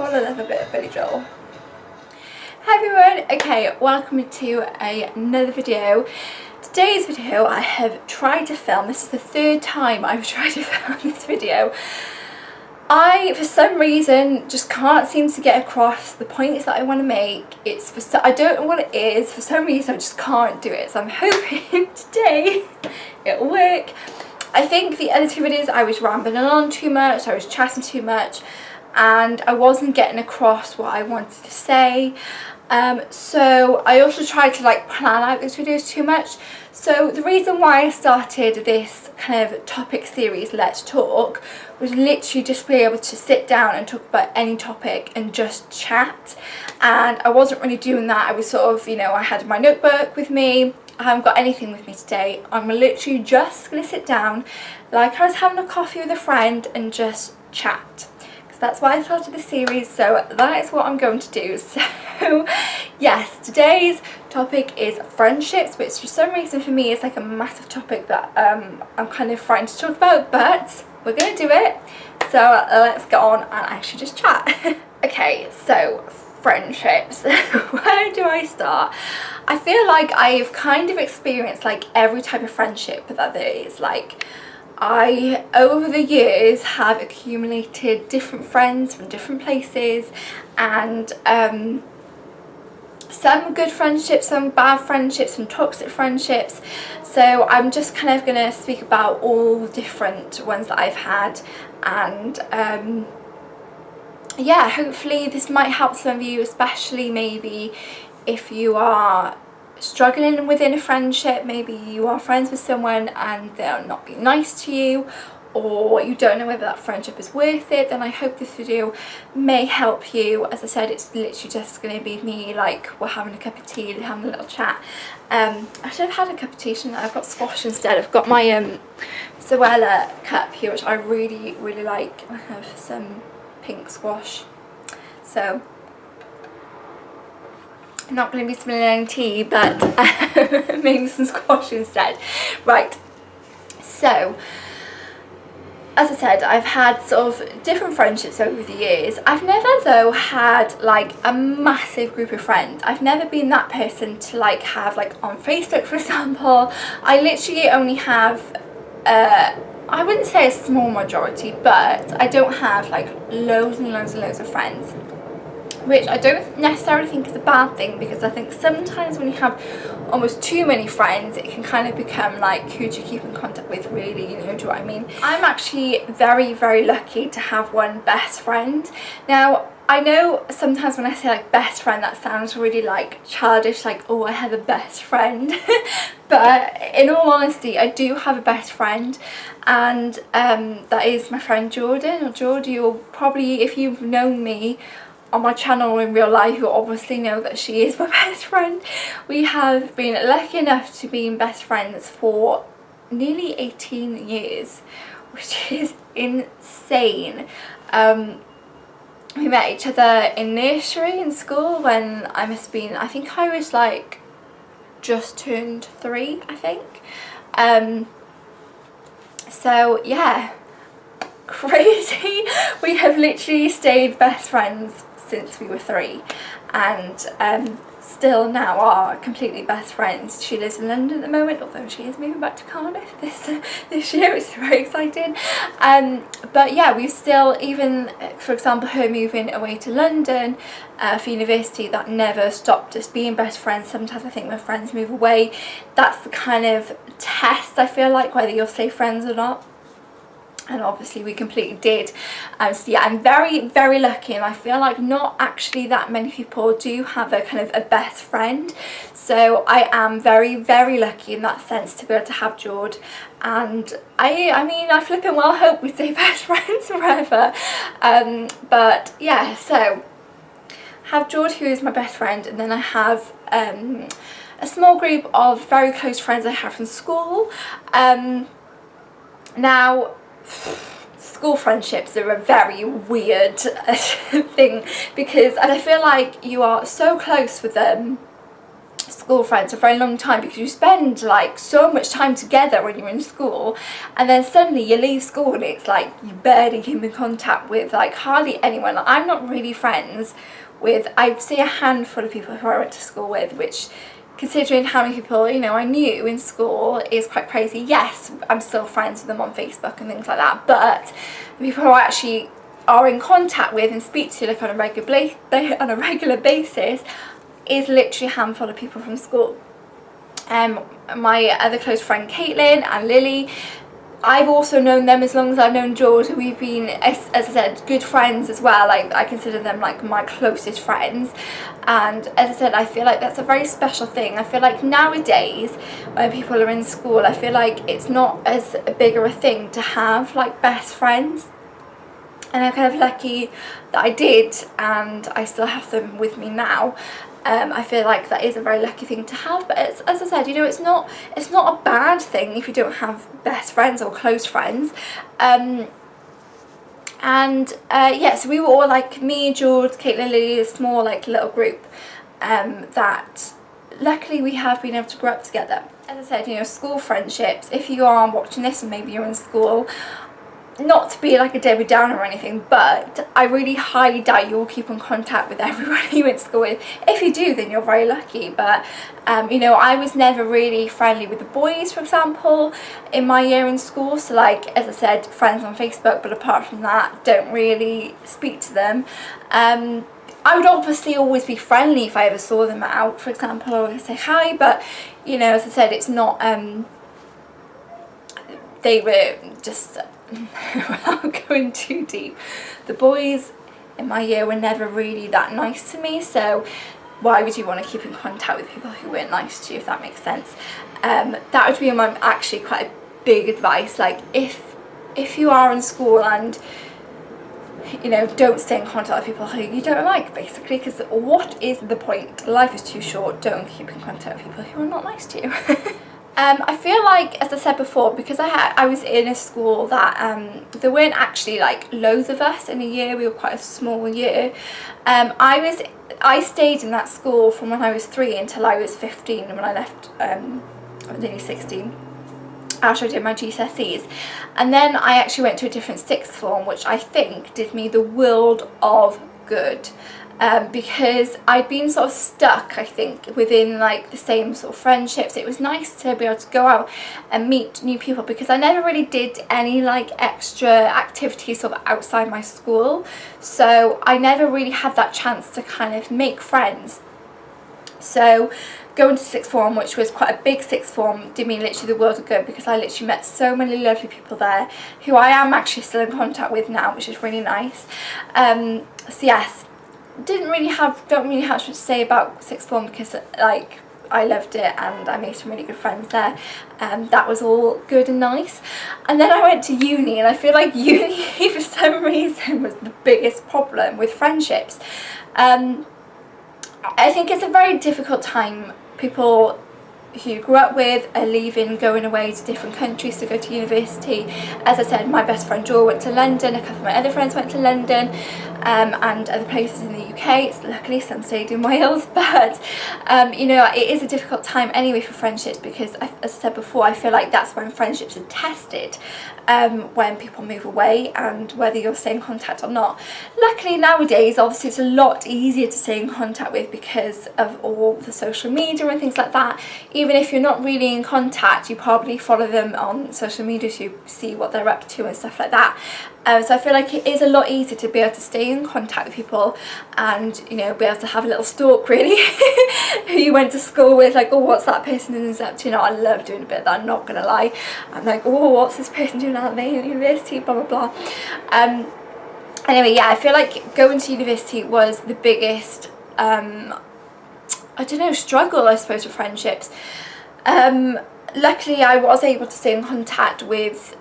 all I love a bit of Billy Joel. Hi everyone, okay, welcome to another video. Today's video I have tried to film, this is the third time I've tried to film this video. I, for some reason, just can't seem to get across the points that I want to make. I don't know what it is, for some reason I just can't do it. So I'm hoping today it'll work. I think the other two videos I was rambling on too much, I was chatting too much, and I wasn't getting across what I wanted to say. So I also tried to plan out those videos too much. So the reason why I started this kind of topic series, Let's Talk, was literally just to be able to sit down and talk about any topic and just chat. And I wasn't really doing that. I was sort of, I had my notebook with me. I haven't got anything with me today. I'm literally just going to sit down like I was having a coffee with a friend and just chat. Because that's why I started the series, so that is what I'm going to do. So yes, today's topic is friendships, which for some reason for me is like a massive topic that I'm kind of frightened to talk about, but we're going to do it. So let's get on and actually just chat. Okay, so friendships. Where do I start? I feel like I've kind of experienced every type of friendship that there is. I, over the years, have accumulated different friends from different places, and some good friendships, some bad friendships, some toxic friendships. So I'm just kind of going to speak about all the different ones that I've had, and yeah, hopefully this might help some of you, especially maybe if you are struggling within a friendship. Maybe you are friends with someone and they're not being nice to you, or you don't know whether that friendship is worth it. Then I hope this video may help you. As I said, it's literally just going to be me, we're having a cup of tea, having a little chat. I should have had a cup of tea, shouldn't I? I've got squash instead. I've got my Zoella cup here, which I really like. I have some pink squash, so I'm not going to be spilling any tea, but maybe some squash instead. Right, so as I said, I've had sort of different friendships over the years. I've never though had a massive group of friends. I've never been that person to have on Facebook, for example. I literally only have I wouldn't say a small majority, but I don't have loads and loads of friends, which I don't necessarily think is a bad thing, because I think sometimes when you have almost too many friends, it can kind of become who do you keep in contact with, really, do you know what I mean? I'm actually very lucky to have one best friend. Now, I know sometimes when I say best friend, that sounds really childish, oh, I have a best friend. But in all honesty, I do have a best friend, and that is my friend Jordan, or George. You'll probably, if you've known me on my channel or in real life, you obviously know that she is my best friend. We have been lucky enough to be best friends for nearly 18 years, which is insane. We met each other in nursery in school when I must have been, I think I was just turned 3, I think. So yeah, crazy. We have literally stayed best friends since we were 3, and still now are completely best friends. She lives in London at the moment, although she is moving back to Cardiff this year, which is very exciting. But yeah, we've still, even for example her moving away to London for university, that never stopped us being best friends. Sometimes I think when friends move away, that's the kind of test, I feel whether you'll stay friends or not. And obviously we completely did. So yeah, I'm very lucky, and I feel not actually that many people do have a kind of a best friend. So I am very lucky in that sense to be able to have George, and I mean I flipping well hope we stay best friends forever. But yeah, so I have George, who is my best friend, and then I have a small group of very close friends I have from school. Now, school friendships are a very weird thing, because I feel you are so close with them. school friends for a very long time, because you spend like so much time together when you're in school, and then suddenly you leave school and it's like you barely keep in contact with like hardly anyone. Like, I'm not really friends with, I'd say, a handful of people who I went to school with, which, considering how many people, you know, I knew in school, is quite crazy. Yes, I'm still friends with them on Facebook and things like that, but the people who I actually are in contact with and speak to like on a regular basis is literally a handful of people from school. My other close friend Caitlin and Lily, I've also known them as long as I've known George. We've been, as I said, good friends as well. Like, I consider them like my closest friends, and as I said, I feel like that's a very special thing. I feel like nowadays when people are in school, I feel like it's not as big of a thing to have like best friends, and I'm kind of lucky that I did, and I still have them with me now. I feel like that is a very lucky thing to have, but it's, as I said, you know, it's not a bad thing if you don't have best friends or close friends. Yeah, so we were all like, me, George, Caitlin, Lily, a small like little group that luckily we have been able to grow up together. As I said, you know, school friendships, if you are watching this and maybe you're in school, not to be like a Debbie Downer or anything, but I really highly doubt you'll keep in contact with everyone you went to school with. If you do, then you're very lucky. But you know, I was never really friendly with the boys, for example, in my year in school. So like, as I said, friends on Facebook, but apart from that, don't really speak to them. I would obviously always be friendly if I ever saw them out, for example, or always say hi, but you know, as I said, it's not, they were just, without going too deep, the boys in my year were never really that nice to me, so why would you want to keep in contact with people who weren't nice to you, if that makes sense? That would be my actually quite a big advice. Like, if you are in school and, you know, don't stay in contact with people who you don't like, basically, because what is the point? Life is too short. Don't keep in contact with people who are not nice to you. I feel like, as I said before, because I was in a school that there weren't actually like loads of us in a year. We were quite a small year. I stayed in that school from when I was 3 until I was 15, and when I left, I was nearly 16. After I did my GCSEs, and then I actually went to a different sixth form, which I think did me the world of good. Because I'd been sort of stuck, I think, within like the same sort of friendships. It was nice to be able to go out and meet new people, because I never really did any like extra activities sort of outside my school, so I never really had that chance to kind of make friends. So going to sixth form, which was quite a big sixth form, did me literally the world of good, because I literally met so many lovely people there who I am actually still in contact with now, which is really nice. So yes, don't really have much to say about sixth form, because like I loved it and I made some really good friends there. That was all good and nice. And then I went to uni, and I feel like uni for some reason was the biggest problem with friendships. I think it's a very difficult time. People who you grew up with are leaving, going away to different countries to go to university. As I said, my best friend Jo went to London, a couple of my other friends went to London, and other places in the UK. Luckily some stayed in Wales, but you know, it is a difficult time anyway for friendships, because as I said before, I feel like that's when friendships are tested, when people move away and whether you'll stay in contact or not. Luckily nowadays, obviously, it's a lot easier to stay in contact with because of all the social media and things like that. Even if you're not really in contact, you probably follow them on social media to see what they're up to and stuff like that. So I feel like it is a lot easier to be able to stay in contact with people and, you know, be able to have a little stalk, really, who you went to school with, like, oh, what's that person doing up to? You know, I love doing a bit of that, I'm not going to lie. I'm like, oh, what's this person doing at the university, blah, blah, blah. Anyway, yeah, I feel like going to university was the biggest, I don't know, struggle, I suppose, with friendships. Luckily, I was able to stay in contact with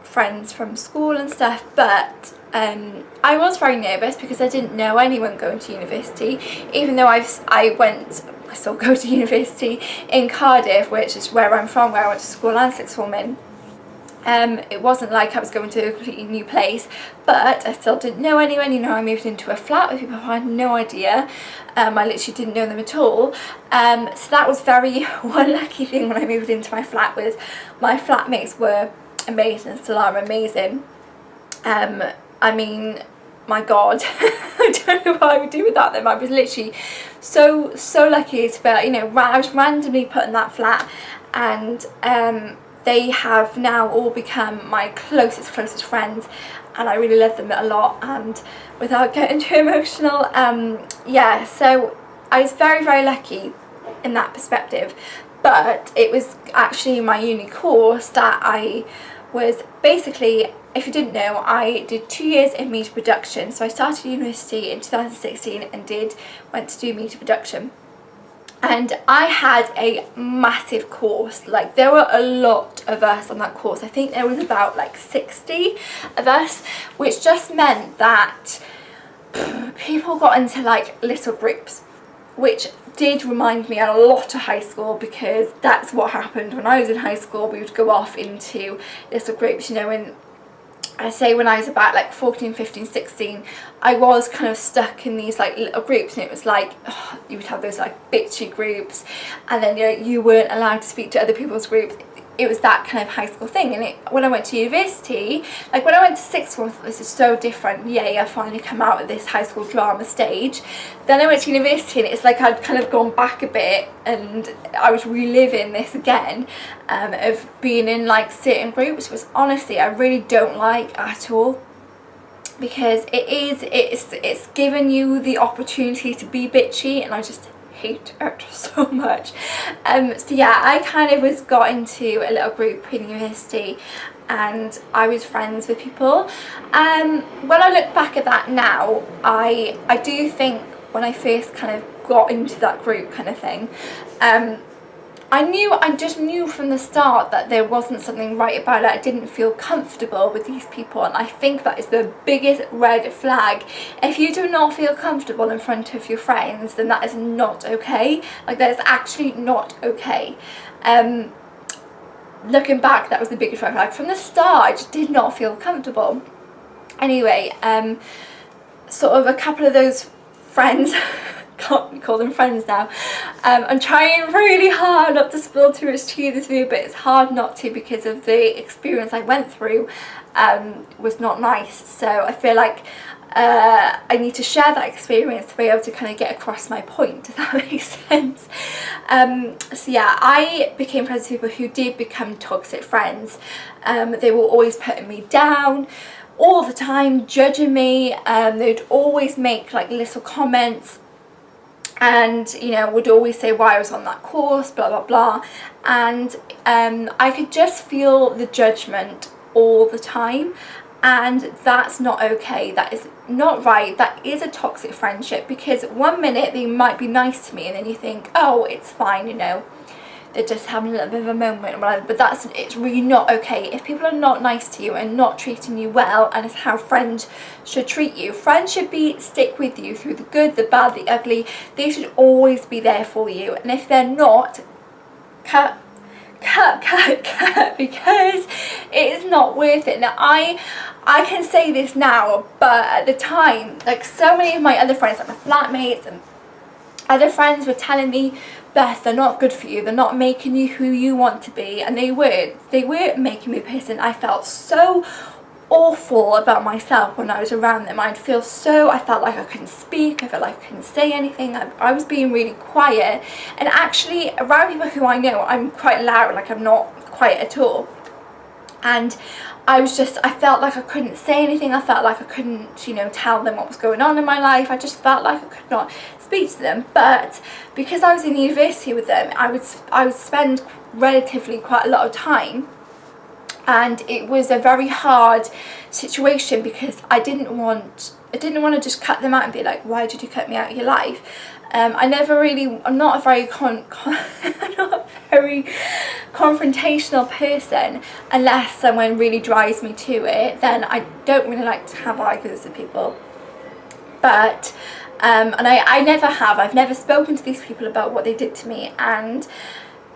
friends from school and stuff, but I was very nervous because I didn't know anyone going to university, even though I still go to university in Cardiff, which is where I'm from, where I went to school and sixth form in. It wasn't like I was going to a completely new place, but I still didn't know anyone. You know, I moved into a flat with people who I had no idea. I literally didn't know them at all. So that was very one lucky thing when I moved into my flat, was my flatmates were amazing, still are amazing. I mean, my God, I don't know what I would do without them. I was literally so lucky to be, you know, I was randomly put in that flat, and they have now all become my closest friends, and I really love them a lot. And without getting too emotional, yeah, so I was very lucky in that perspective. But it was actually my uni course that I was basically, if you didn't know, I did 2 years in media production. So I started university in 2016 and went to do media production. And I had a massive course. Like, there were a lot of us on that course. I think there was about like 60 of us, which just meant that people got into like little groups, which did remind me a lot of high school, because that's what happened when I was in high school. We would go off into little groups, you know, and I say when I was about like 14, 15, 16, I was kind of stuck in these like little groups, and it was like, oh, you would have those like bitchy groups, and then, you know, you weren't allowed to speak to other people's groups. It was that kind of high school thing. And when I went to university, like when I went to sixth form, I thought, this is so different. Yay, I finally come out of this high school drama stage. Then I went to university, and it's like I'd kind of gone back a bit, and I was reliving this again, of being in like certain groups, which honestly I really don't like at all, because it's given you the opportunity to be bitchy, and I just hate it so much. So yeah, I kind of got into a little group in university, and I was friends with people. When I look back at that now, I do think when I first kind of got into that group kind of thing, I just knew from the start that there wasn't something right about it. I didn't feel comfortable with these people, and I think that is the biggest red flag. If you do not feel comfortable in front of your friends, then that is not okay. Like, that is actually not okay. Looking back, that was the biggest red flag. From the start, I just did not feel comfortable. Anyway, sort of a couple of those friends, can't call them friends now. I'm trying really hard not to spill too much tea in this video, but it's hard not to, because of the experience I went through was not nice. So I feel like I need to share that experience to be able to kind of get across my point, if that makes sense. So yeah, I became friends with people who did become toxic friends. They were always putting me down all the time, judging me. They'd always make like little comments, and, you know, would always say why I was on that course, blah blah blah. And I could just feel the judgment all the time, and that's not okay. That is not right. That is a toxic friendship, because one minute they might be nice to me, and then you think, oh, it's fine, you know, they're just having a little bit of a moment, but it's really not okay. If people are not nice to you and not treating you well, and it's how friends should treat you. Friends should stick with you through the good, the bad, the ugly. They should always be there for you, and if they're not, cut, because it is not worth it. Now, I can say this now, but at the time, like, so many of my other friends, like my flatmates and other friends, were telling me, Beth, they're not good for you, they're not making you who you want to be. And they were making me pissed, and I felt so awful about myself when I was around them. I felt like I couldn't speak, I felt like I couldn't say anything. I was being really quiet, and actually around people who I know, I'm quite loud, like I'm not quiet at all. And I felt like I couldn't say anything. I felt like I couldn't, you know, tell them what was going on in my life. I just felt like I could not speak to them. But because I was in university with them, I would spend relatively quite a lot of time, and it was a very hard situation, because I didn't want to just cut them out and be like, why did you cut me out of your life? I'm not a very confrontational person, unless someone really drives me to it. Then I don't really like to have arguments with people. But and I've never spoken to these people about what they did to me, and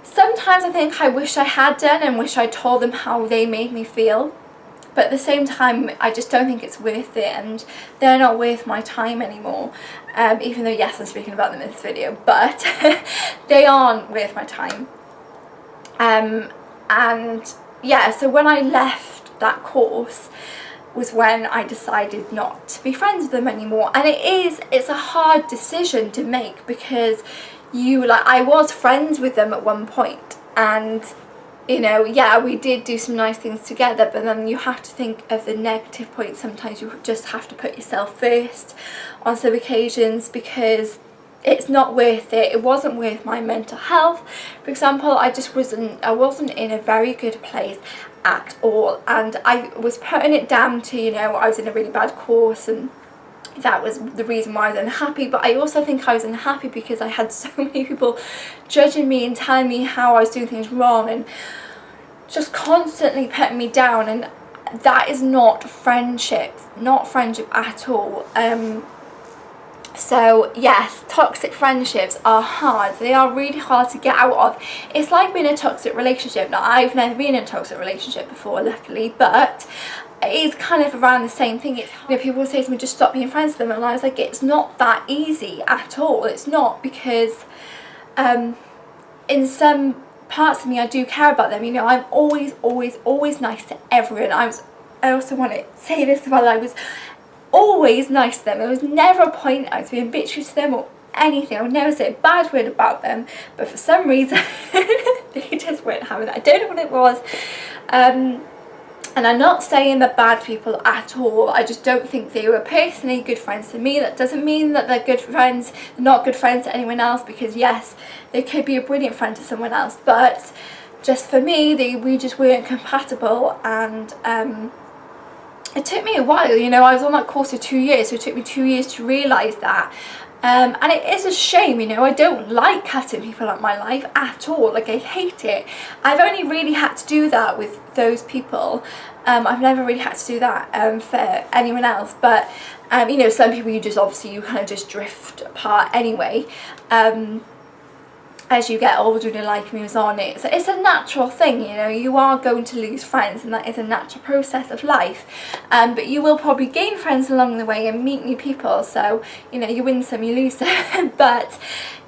Sometimes I think I wish I had done and wish I told them how they made me feel. But at the same time, I just don't think it's worth it, and they're not worth my time anymore. Even though, yes, I'm speaking about them in this video, but they aren't worth my time. And yeah, so when I left that course was when I decided not to be friends with them anymore. And it's a hard decision to make, because I was friends with them at one point, and you know, yeah, we did do some nice things together, but then you have to think of the negative points. Sometimes you just have to put yourself first on some occasions, because it's not worth it. It wasn't worth my mental health. For example, I wasn't in a very good place at all, and I was putting it down to, you know, I was in a really bad course, and that was the reason why I was unhappy. But I also think I was unhappy because I had so many people judging me and telling me how I was doing things wrong and just constantly putting me down, and that is not friendship at all. So yes, toxic friendships are hard. They are really hard to get out of. It's like being in a toxic relationship. Now, I've never been in a toxic relationship before, luckily, but it is kind of around the same thing. It's, you know, people say to me, just stop being friends with them, and I was like, it's not that easy at all. It's not, because in some parts of me, I do care about them. You know, I'm always nice to everyone. I also want to say this as well, I was always nice to them. There was never a point I was being bitchy to them or anything. I would never say a bad word about them, but for some reason they just weren't having that. I don't know what it was. And I'm not saying they're bad people at all. I just don't think they were personally good friends to me. That doesn't mean that they're good friends, they're not good friends to anyone else, because yes, they could be a brilliant friend to someone else, but just for me, we just weren't compatible. And it took me a while, you know, I was on that course for 2 years, so it took me 2 years to realise that. And it is a shame, you know, I don't like cutting people out of my life at all. Like, I hate it. I've only really had to do that with those people. I've never really had to do that for anyone else. But, you know, some people you kind of just drift apart anyway. As you get older and your life moves on, it's a natural thing, you know, you are going to lose friends, and that is a natural process of life, but you will probably gain friends along the way and meet new people, so, you know, you win some, you lose some. But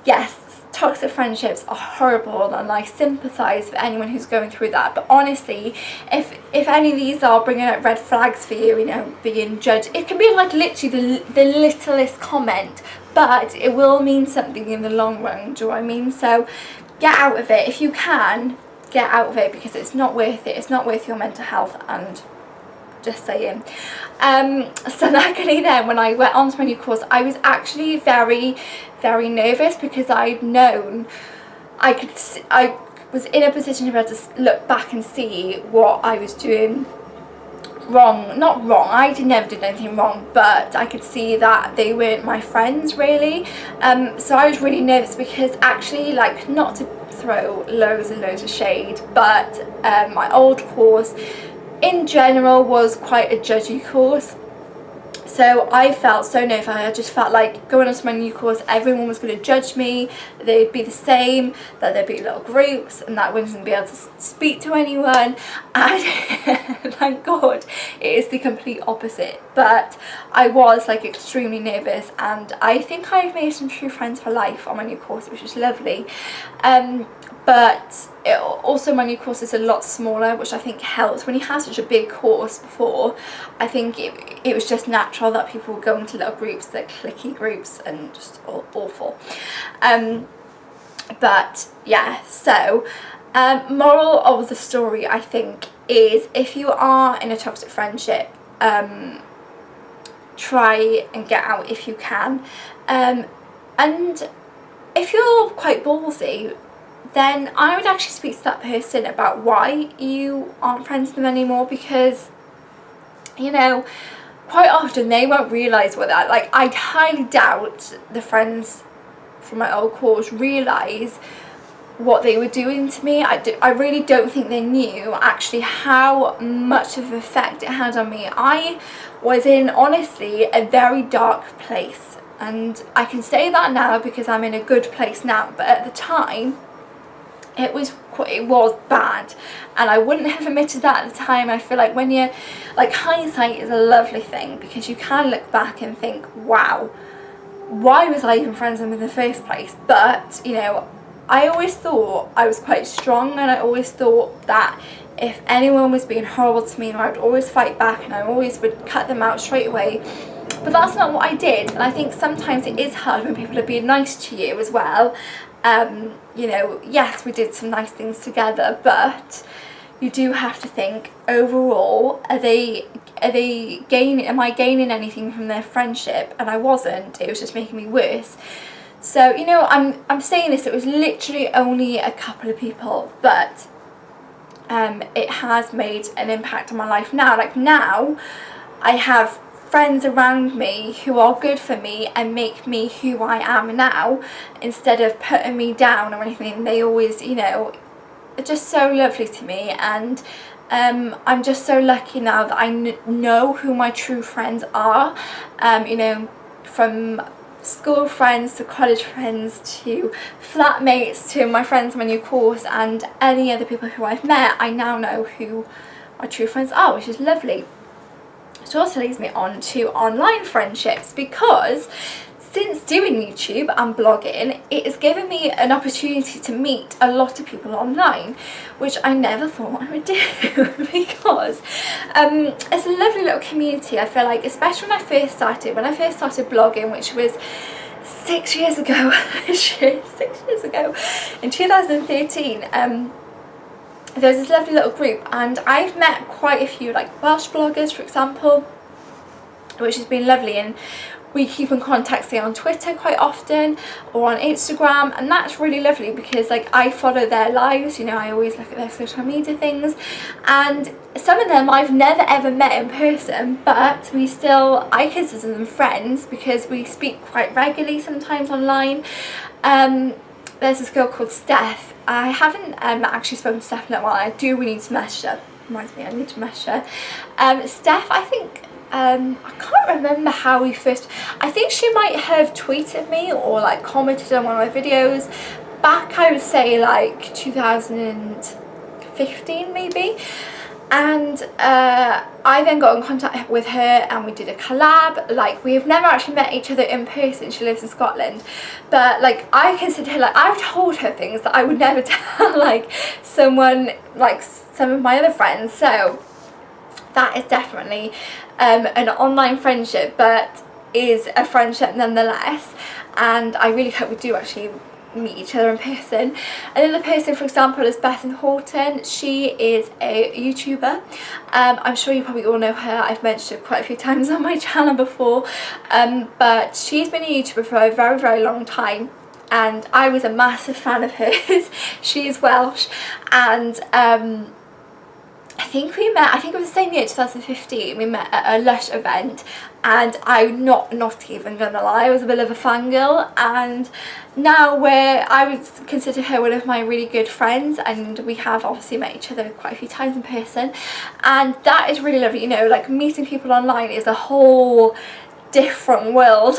yes, toxic friendships are horrible, and I sympathise with anyone who's going through that. But honestly, if any of these are bringing up red flags for you, you know, being judged, it can be like literally the littlest comment, but it will mean something in the long run. Do you know what I mean? So get out of it if you can. Get out of it, because it's not worth it. It's not worth your mental health. And just saying. So luckily then, when I went on to my new course, I was actually very, very nervous, because I'd known I was in a position to be able to look back and see what I was doing wrong. Not wrong, I never did anything wrong, but I could see that they weren't my friends really. So I was really nervous, because actually, like, not to throw loads and loads of shade, but my old course in general was quite a judgy course. So I felt so nervous. I just felt like going on to my new course, everyone was going to judge me, they'd be the same, that there'd be little groups, and that I wouldn't be able to speak to anyone. And thank God it is the complete opposite. But I was like extremely nervous, and I think I've made some true friends for life on my new course, which is lovely. But also my new course is a lot smaller, which I think helps. When you have such a big course before, I think it was just natural that people would go into little groups, the clicky groups, and just awful. But yeah, so moral of the story, I think, is if you are in a toxic friendship, try and get out if you can. And if you're quite ballsy, then I would actually speak to that person about why you aren't friends with them anymore, because, you know, quite often they won't realise what that, like, I highly doubt the friends from my old course realise what they were doing to me. I really don't think they knew actually how much of an effect it had on me. I was in, honestly, a very dark place, and I can say that now because I'm in a good place now, but at the time it was bad, and I wouldn't have admitted that at the time. I feel like when you're like, hindsight is a lovely thing, because you can look back and think, wow, why was I even friends with them in the first place? But you know, I always thought I was quite strong, and I always thought that if anyone was being horrible to me, I would always fight back, and I always would cut them out straight away. But that's not what I did, and I think sometimes it is hard when people are being nice to you as well. You know, yes, we did some nice things together, but you do have to think, overall, am I gaining anything from their friendship? And I wasn't. It was just making me worse. So, you know, I'm saying this, it was literally only a couple of people, but it has made an impact on my life now. Like, now I have friends around me who are good for me and make me who I am now, instead of putting me down or anything. They always, you know, are just so lovely to me, and I'm just so lucky now that I know who my true friends are. You know, from school friends to college friends to flatmates to my friends on my new course and any other people who I've met, I now know who my true friends are, which is lovely. Which also leads me on to online friendships, because since doing YouTube and blogging, it has given me an opportunity to meet a lot of people online, which I never thought I would do. Because it's a lovely little community, I feel like, especially when I first started blogging, which was 6 years ago. 6 years ago, in 2013. There's this lovely little group, and I've met quite a few like Welsh bloggers, for example, which has been lovely, and we keep in contact, say, on Twitter quite often, or on Instagram, and that's really lovely, because like, I follow their lives, you know, I always look at their social media things, and some of them I've never ever met in person, but I consider them friends, because we speak quite regularly sometimes online. There's this girl called Steph. I haven't actually spoken to Steph in a while. I do really need to message her. Reminds me, I need to message her. Steph, I think, I can't remember how we first, I think she might have tweeted me or like commented on one of my videos back, I would say like 2015 maybe. And I then got in contact with her, and we did a collab. Like, we have never actually met each other in person. She lives in Scotland, but like, I consider her, like, I've told her things that I would never tell like someone, like some of my other friends. So that is definitely an online friendship, but is a friendship nonetheless. And I really hope we do actually meet each other in person. Another person, for example, is Bethan Horton. She is a YouTuber. I'm sure you probably all know her. I've mentioned her quite a few times on my channel before, but she's been a YouTuber for a very, very long time, and I was a massive fan of hers. She is Welsh, and I think it was the same year, 2015, we met at a Lush event, and I'm not even gonna lie, I was a bit of a fangirl, and now I would consider her one of my really good friends, and we have obviously met each other quite a few times in person, and that is really lovely. You know, like, meeting people online is a whole different world.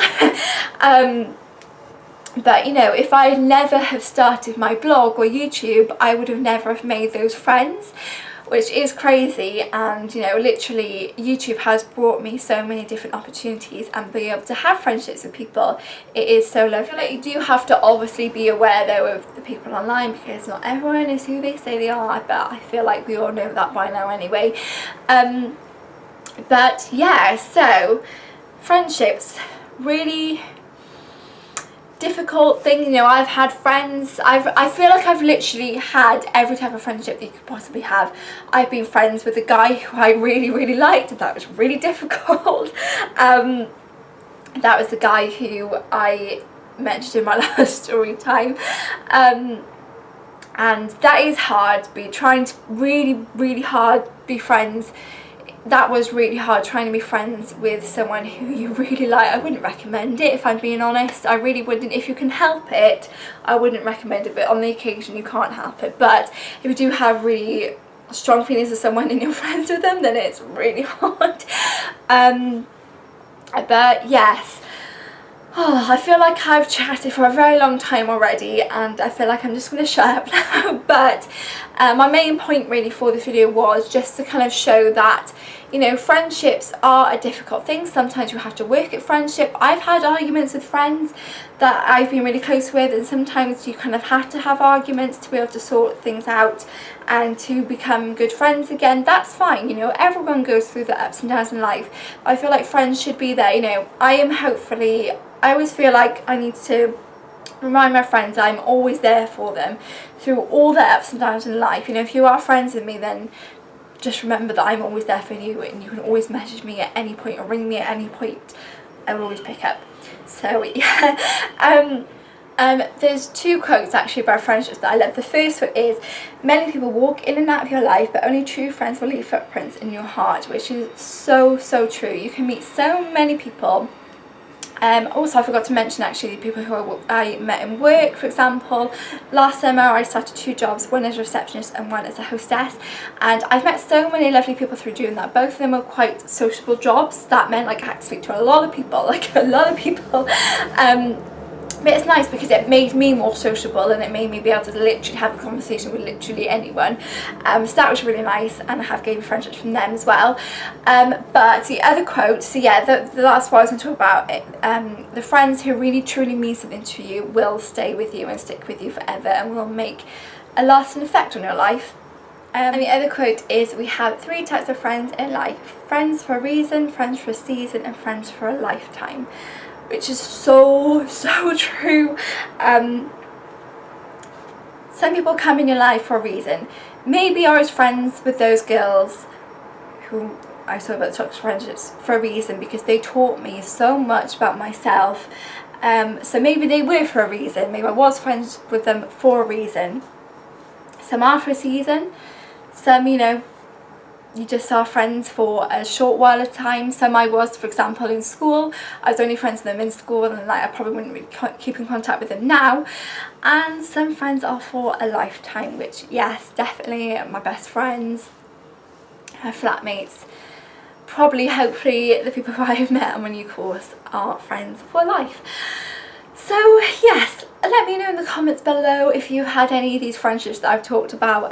But you know, if I never have started my blog or YouTube, I would have never have made those friends, which is crazy. And you know, literally YouTube has brought me so many different opportunities, and being able to have friendships with people, it is so lovely. Like, you do have to obviously be aware though of the people online, because not everyone is who they say they are, but I feel like we all know that by now anyway. But yeah, so friendships, really difficult thing. You know, I've had friends, I feel like I've literally had every type of friendship that you could possibly have. I've been friends with a guy who I really, really liked, and that was really difficult. That was the guy who I mentioned in my last story time. And that is hard, trying to really, really hard be friends. That was really hard, trying to be friends with someone who you really like. I wouldn't recommend it, if I'm being honest. I really wouldn't. If you can help it, I wouldn't recommend it, but on the occasion you can't help it. But if you do have really strong feelings for someone and you're friends with them, then it's really hard. But yes, Oh, I feel like I've chatted for a very long time already and I feel like I'm just going to shut up now. But my main point really for the video was just to kind of show that, you know, friendships are a difficult thing. Sometimes you have to work at friendship. I've had arguments with friends that I've been really close with, and sometimes you kind of have to have arguments to be able to sort things out and to become good friends again. That's fine, you know, everyone goes through the ups and downs in life. I feel like friends should be there, you know. I always feel like I need to remind my friends I'm always there for them through all the ups and downs in life. You know, if you are friends with me, then just remember that I'm always there for you, and you can always message me at any point or ring me at any point. I will always pick up. So yeah. There's two quotes actually about friendships that I love. The first one is, many people walk in and out of your life, but only true friends will leave footprints in your heart, which is so true. You can meet so many people. Also, I forgot to mention actually the people who I met in work. For example, last summer I started 2 jobs, one as a receptionist and one as a hostess, and I've met so many lovely people through doing that. Both of them were quite sociable jobs. That meant like I had to speak to a lot of people, but it's nice because it made me more sociable and it made me be able to literally have a conversation with literally anyone. So that was really nice, and I have gained friendships from them as well. But the other quote, so yeah, that's what I was going to talk about. The friends who really truly mean something to you will stay with you and stick with you forever and will make a lasting effect on your life. And the other quote is, we have 3 types of friends in life: friends for a reason, friends for a season, and friends for a lifetime. Which is so true. Some people come in your life for a reason. Maybe I was friends with those girls who I talk about toxic friendships for a reason, because they taught me so much about myself. So maybe they were for a reason. Maybe I was friends with them for a reason. Some are for a season. Some, you know, you just are friends for a short while at a time. Some I was, for example, in school. I was only friends with them in school, and like I probably wouldn't really keep in contact with them now. And some friends are for a lifetime, which, yes, definitely my best friends, my flatmates, probably, hopefully, the people who I've met on my new course are friends for life. So yes, let me know in the comments below if you've had any of these friendships that I've talked about.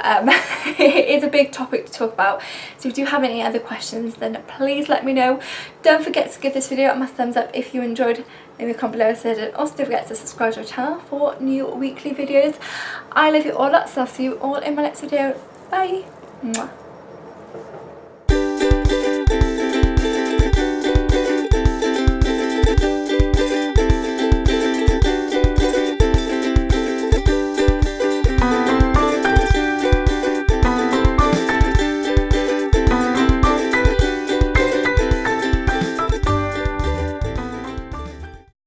It is a big topic to talk about, so if you do have any other questions, then please let me know. Don't forget to give this video a thumbs up if you enjoyed. Leave a comment below, and also don't forget to subscribe to our channel for new weekly videos. I love you all lots, so I'll see you all in my next video. Bye! Mwah.